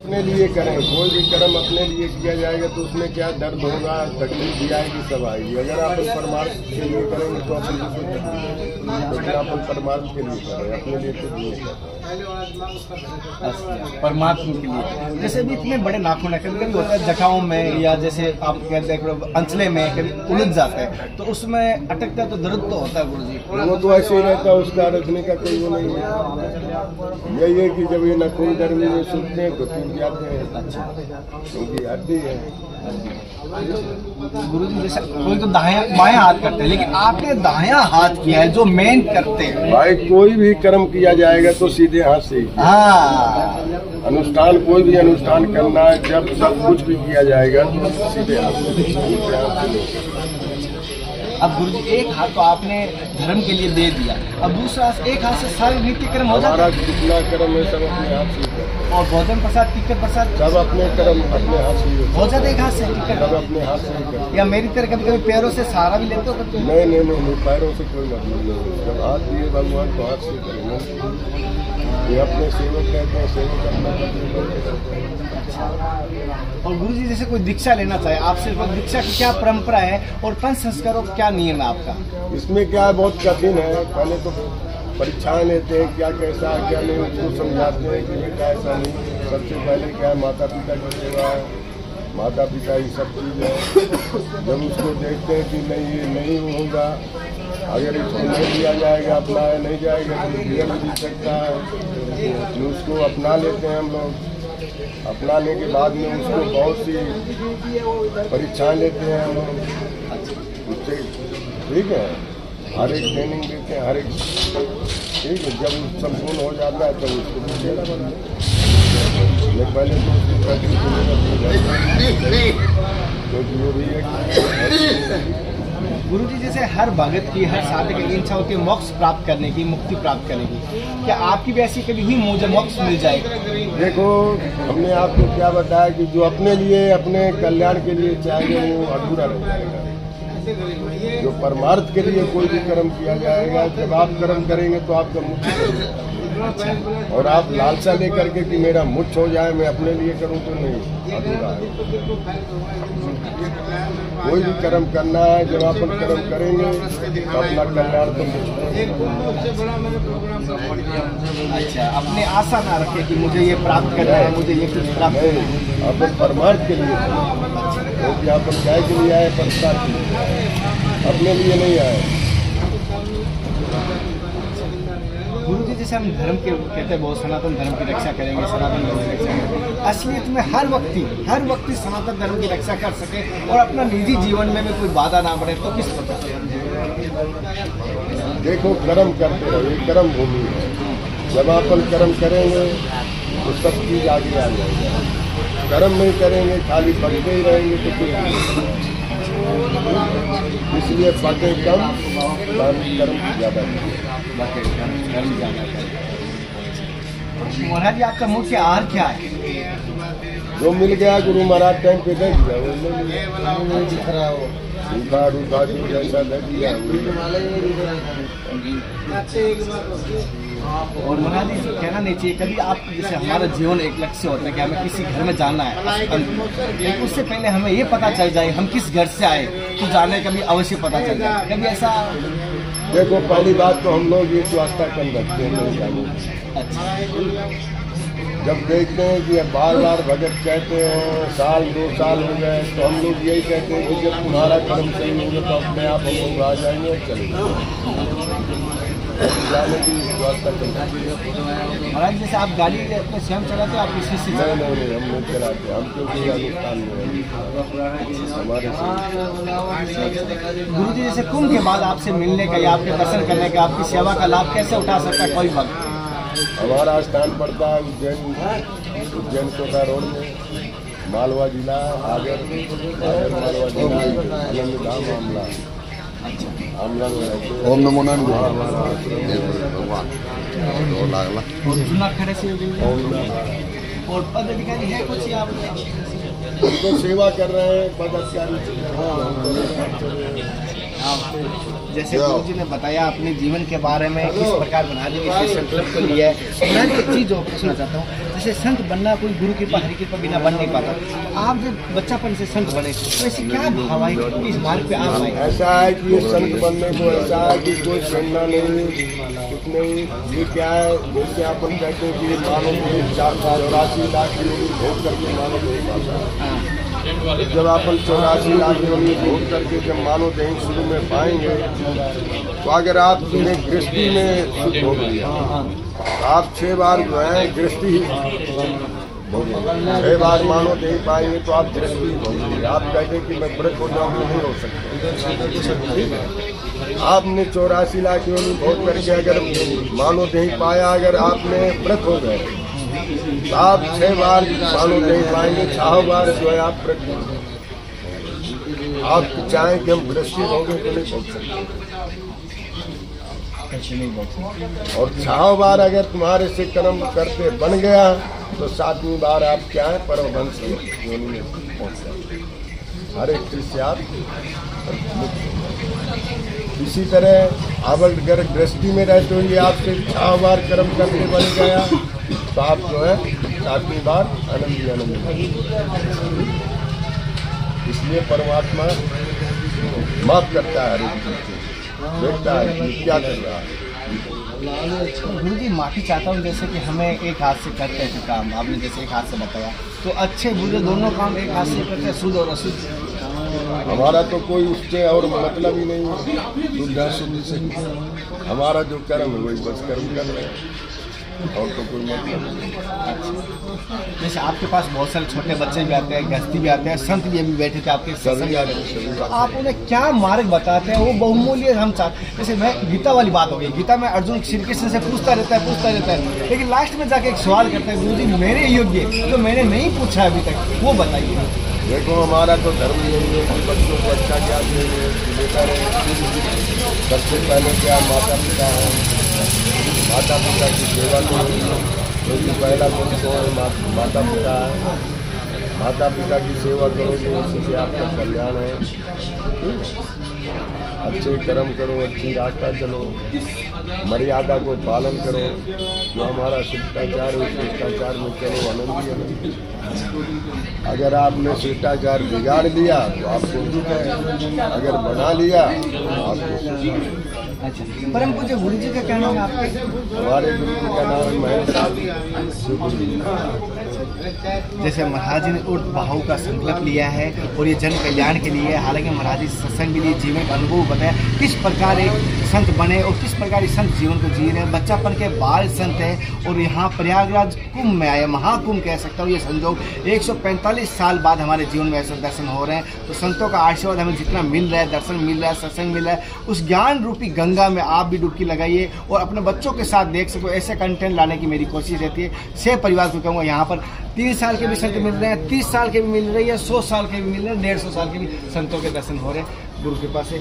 अपने लिए करें, कोई भी कर्म अपने लिए किया जाएगा तो उसमें क्या दर्द होगा, तकलीफ भी आएगी, सब आएगी। अगर आप परमार्थ के लिए करेंगे तो अपन को कोई तकलीफ नहीं, लेकिन अपन परमार्थ के लिए करें, अपने लिए तो नहीं करें, परमात्मा के लिए। जैसे भी इतने बड़े नाखून है, कभी कभी होता है जटाओं में या जैसे आप कहते हैं अंचले में कभी उलझ जाता है, तो उसमें अटकता है तो दर्द तो होता है गुरु जी। वो तो ऐसे ही रहता है, उसका रखने का कोई वो नहीं है। यही है कि जब ये नाखून गर्मी में सूखते हैं तो टूट जाते हैं। अच्छा, क्योंकि हड्डी है। गुरु जी जैसे कोई तो बायां हाथ करते हैं, लेकिन आपने दायां हाथ किया है जो मेन करते हैं। भाई कोई भी कर्म किया जाएगा तो सीधे हाथ से। हाँ, अनुष्ठान, कोई भी अनुष्ठान करना है, जब सब कुछ भी किया जाएगा तो सीधे हाथ से। अब गुरु जी एक हाथ तो आपने धर्म के लिए दे दिया, अब दूसरा एक हाथ से सारे नित्य कर्म हो जाता है। हमारा जितना कर्म है सब अपने हाथ से करते हैं। और भोजन प्रसाद, टिक्कर प्रसाद सब अपने कर्म अपने हाथ से हो जाता है, एक हाथ से टिक्कर सब अपने हाथ से करते हैं। या मेरी तरह कभी कभी पैरों से सहारा भी लेते हो? नहीं, पैरों से कोई मतलब नहीं। जब हाथ दिए भगवान तो हाथ से करेंगे। ये अपने सेवक कहते हैं, सेवक अपना। और गुरु जी जैसे कोई दीक्षा लेना चाहे आपसे, तो दीक्षा की क्या परंपरा है और पंच संस्कारों का क्या नियम है आपका? इसमें क्या है, बहुत कठिन है। पहले तो परीक्षाएं लेते हैं, क्या कैसा है क्या नहीं, उसको समझाते हैं कि बेटा ऐसा नहीं। सबसे पहले क्या है, माता पिता की सेवा है, माता पिता ही सब चीज़ है। जब उसको देखते हैं कि नहीं ये नहीं होगा, अगर इसको नहीं दिया जाएगा, अपनाया नहीं जाएगा तो बिगड़ भी सकता है, तो उसको अपना लेते हैं हम लोग। अपनाने के बाद में उसको बहुत सी परीक्षाएं लेते हैं हम लोग उससे, ठीक है। हर एक ट्रेनिंग देते हैं, हर एक, ठीक है। जब संपूर्ण हो जाता है तब उसको पहले तो उसकी प्रैक्टिस क्योंकि वो भी एक गुरु जी जैसे हर भगत की, हर साधक की इच्छा होती है मोक्ष प्राप्त करने की, मुक्ति प्राप्त करने की। क्या आपकी भी ऐसी कभी हुई मुझे मोक्ष मिल जाएगा? देखो, हमने आपको क्या बताया कि जो अपने लिए, अपने कल्याण के लिए चाहिए वो अधूरा रह जाएगा। जो परमार्थ के लिए कोई भी कर्म किया जाएगा, जब आप कर्म करेंगे तो आपका मुक्ति होगा। और आप लालसा लेकर के कि मेरा मुच्छ हो जाए, मैं अपने लिए करूं तो नहीं, अधूरा है। कोई भी कर्म करना है, जब अपन कर्म करेंगे तो अपना कल्याण तो। अच्छा, अपने आशा ना रखे कि मुझे ये प्राप्त करना है, मुझे ये कुछ प्राप्त करना है। अपन परमार्थ के लिए, क्योंकि अपन गाय के लिए आए, प्रसाद के लिए आए, अपने लिए नहीं आए। गुरु जी जैसे हम धर्म के कहते हैं बहुत सनातन धर्म की रक्षा करेंगे, सनातन धर्म की रक्षा करेंगे, असलियत में हर व्यक्ति सनातन धर्म की रक्षा कर सके और अपना निजी जीवन में भी कोई बाधा ना बढ़े, तो किस प्रकार? देखो, कर्म करते रहो, ये कर्म भूमि है। जब अपन कर्म करेंगे तो सब चीज आगे आ जाएगी। कर्म नहीं करेंगे, खाली पढ़ते ही रहेंगे तो कुछ। इसलिए पढ़े कम, कर्म ज्यादा करें। महाराज जी आपका मुख्य आहार क्या है? जो मिल गया गुरु महाराज टाइम पे दे दिया, रूखा रूखा जो जैसा दे दिया। और महाराज जी कहना नहीं चाहिए कभी आप, जैसे हमारा जीवन एक लक्ष्य होता है कि हमें किसी घर में जाना है, लेकिन उससे पहले हमें ये पता चल जाए हम किस घर से आए, तो जाने का भी अवश्य पता चल जाए। कभी ऐसा? देखो, पहली बात तो हम लोग ये स्वास्थ्य कम रखते हैं नहीं जाने। अच्छा, जब देखते हैं कि बार बार भगत कहते हैं साल 2 साल हो गए, तो हम लोग यही कहते हैं कि जब तुम्हारा कर्म सही होगा तो अपने आप हम लोग आ जाएंगे और चलेंगे। जाने की व्यवस्था करना। महाराज जैसे आप गाड़ी अपने स्वयं चलाते हो, आप किसी से? नहीं, हम नहीं चलाते, हम क्योंकि अनुष्ठान में हमारे। गुरु जी जैसे कुंभ के बाद आपसे मिलने का या आपके दर्शन करने का, आपकी सेवा का लाभ कैसे उठा सकता है कोई भक्त? हमारा स्थान पड़ता है उज्जैन कोटा रोड में, मालवा जिला, आगर मालवा जिला, आनंदधाम आमला। ओम नमो नारायण। खड़े से और पद अधिकारी है कुछ आप उनको सेवा कर रहे हैं, पद अधिकारी। जैसे गुरु जी ने बताया अपने जीवन के बारे में किस प्रकार बना दी, किस संकल्प को लिया है। मैं एक चीज और पूछना चाहता हूँ, जैसे संत बनना कोई गुरु कृपा हरि कृपा बिना बन नहीं पाता, आप जब बच्चापन से संत बने तो ऐसे क्या भाव है कि इस मार्ग पे आप आए? ऐसा है कि ये संत बनने को ऐसा है कि कोई प्रेरणा नहीं, कुछ नहीं। ये क्या है, जैसे अपन कहते हैं कि मानव को 84 लाख भोग करके मानव नहीं पाता। जब अपन 84 लाख भोग करके जब मानव देह शुरू में पाएंगे, तो अगर आप गृहस्थी में शुद्ध हो गया, आप 6 बार जो है गृहस्थी 6 बार मानो नहीं पाएंगे तो आप गृहस्थी होंगे। आप कहते कि मैं व्रत हो जाऊँ, नहीं हो सकते। आपने 84 लाख भोग करके अगर मानो नहीं पाया, अगर आपने व्रत हो गए तो आप 6 बार मानो नहीं पाएंगे, 6 बार जो है आप व्रत होंगे। आप चाहें कि हम गृहस्थी होंगे तो नहीं पहुँच सकते। और 6 बार अगर तुम्हारे से कर्म करते बन गया तो 7वीं बार आप क्या है, परमहंस की योनि में पहुंच जाए। हर एक चीज से आप इसी तरह आप अगर गृहस्थी में रहते हो, ये आपसे 6 बार कर्म करके बन गया तो आप जो है 7वीं बार आनंद ही आनंद। इसलिए परमात्मा माफ करता है, हर एक चीज को देखता है कि क्या कर रहा है। गुरु जी माफी चाहता हूँ, जैसे कि हमें एक हाथ से करते हैं काम, आपने जैसे एक हाथ से बताया, तो अच्छे बुरे दोनों काम एक हाथ से करते हैं, शुद्ध और अशुद्ध। हमारा तो कोई उससे और मतलब ही नहीं है, शुद्ध अशुद्ध से हमारा जो कर्म है वही बस कर्म कर रहे हैं, और तो कोई मतलब नहीं। जैसे आपके पास बहुत सारे छोटे बच्चे भी आते हैं, गृहस्थी भी आते हैं, संत भी अभी बैठे थे आपके सत्संग में, तो आप उन्हें क्या मार्ग बताते हैं? वो बहुमूल्य हम चाहते, जैसे मैं गीता वाली बात हो गई, गीता में अर्जुन श्री कृष्ण से पूछता रहता है, लेकिन लास्ट में जाके एक सवाल करता है, गुरु जी मेरे योग्य जो मैंने नहीं पूछा अभी तक, वो बताइए। देखो हमारा तो धर्म यही है कि बच्चों को अच्छा ज्ञान देंगे, बेहतर है। सबसे पहले क्या माता पिता है, माता पिता की सेवा करेंगे, क्योंकि पहला गुण तो है माता पिता है। माता पिता की सेवा करोगे उससे आपका कल्याण है। अच्छे कर्म करो, अच्छी रास्ता चलो, मर्यादा को पालन करो, जो हमारा शिष्टाचार है उस शिष्टाचार में चलो, आनंद ही आनंद। अगर आपने शिष्टाचार बिगाड़ लिया तो आपको दुख है, अगर बना लिया तो आपको। अच्छा, परम पूज्य गुरु जी का कहना है आपके? हमारे गुरु जी का नाम है महेश जैसे महाराज जी ने उर्द बाहु का संकल्प लिया है और ये जन कल्याण के लिए, हालांकि महाराज जी सत्संग के लिए जीवन का अनुभव बताया किस प्रकार एक संत बने और किस प्रकार इस संत जीवन को जी रहे हैं। बच्चापन के बाल संत है और यहाँ प्रयागराज कुंभ में आए, महाकुंभ कह सकता हूँ ये संजोग। 145 साल बाद हमारे जीवन में ऐसे दर्शन हो रहे हैं, तो संतों का आशीर्वाद हमें जितना मिल रहा है, दर्शन मिल रहा है, सत्संग मिल रहा है, उस ज्ञान रूपी गंगा में आप भी डुबकी लगाइए और अपने बच्चों के साथ देख सको। ऐसे कंटेंट लाने की मेरी कोशिश रहती है। 6 परिवार को कहूँगा, यहाँ पर 3 साल के भी संत मिल रहे हैं, 30 साल के भी मिल रही है, 100 साल के भी मिल रहे हैं, 150 साल के भी संतों के दर्शन हो रहे हैं गुरु कृपा से।